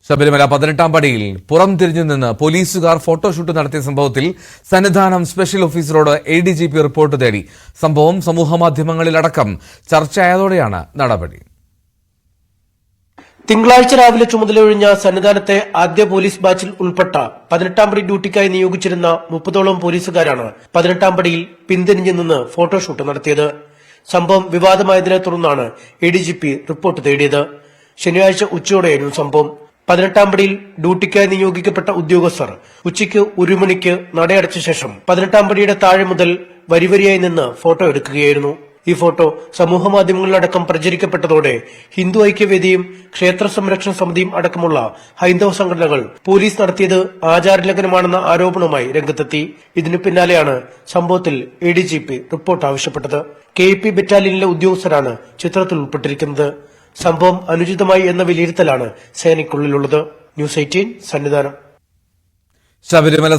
ശബരിമല 18-ാം പടിയിൽ പുറംതിരിഞ്ഞു നിന്ന് പോലീസുകാർ ഫോട്ടോഷൂട്ട് നടത്തിയ സംഭവത്തിൽ സന്നിധാനം സ്പെഷ്യൽ ഓഫീസറോട് ADGP റിപ്പോർട്ട് തേടി. സംഭവം സമൂഹമാധ്യമങ്ങളിലടക്കം ചർച്ചയായതോടെയാണ് നടപടി. തിങ്കളാഴ്ച രാവിലെ ചുമതലയൊഴിഞ്ഞ സന്നിധാനത്തെ ആദ്യ പോലീസ് ബാച്ചിൽ ഉൾപ്പെട്ട 18-ാം പടി ഡ്യൂട്ടിക്കായി നിയോഗിച്ചിരുന്ന 30ഓളം പോലീസുകാരാണ് 18-ാം പടിയിൽ പിന്തിരിഞ്ഞു നിന്ന് ഫോട്ടോഷൂട്ട് നടത്തിയത്. സംഭവം വിവാദമായതിനെ തുടർന്നാണ് ADGP റിപ്പോർട്ട് തേടിയത്. ശനിയാഴ്ച ഉച്ചയോടെയായിരുന്നു സംഭവം. 18-ാം പടിയിൽ ഡ്യൂട്ടിക്കായി നിയോഗിക്കപ്പെട്ട ഉദ്യോഗസ്ഥർ ഉച്ചയ്ക്ക് 1 മണിക്ക് നടയടച്ച ശേഷം 18-ാം പടിയുടെ താഴെ മുതൽ വരിവരിയായി നിന്ന് ഫോട്ടോ എടുക്കുകയായിരുന്നു. ഈ ഫോട്ടോ സമൂഹമാധ്യമങ്ങളിലടക്കം പ്രചരിക്കപ്പെട്ടതോടെ ഹിന്ദു ഐക്യവേദിയും ക്ഷേത്ര സംരക്ഷണ സമിതിയും അടക്കമുള്ള ഹൈന്ദവ സംഘടനകൾ പോലീസ് നടത്തിയത് ആചാരലംഘനമാണെന്ന ആരോപണവുമായി രംഗത്തെത്തി. ഇതിനു പിന്നാലെയാണ് സംഭവത്തിൽ ADGP റിപ്പോർട്ട് ആവശ്യപ്പെട്ടത്. KP ബറ്റാലിയനിലെ ഉദ്യോഗസ്ഥരാണ് ചിത്രത്തിൽ ഉൾപ്പെട്ടിരിക്കുന്നത്. സംഭവം അനുചിതമായി എന്ന വിലയിരുത്തലാണ് സേനയ്ക്കുള്ളിലുള്ളത്. ന്യൂസ് 18 സന്നിധാനം. ശബരിമല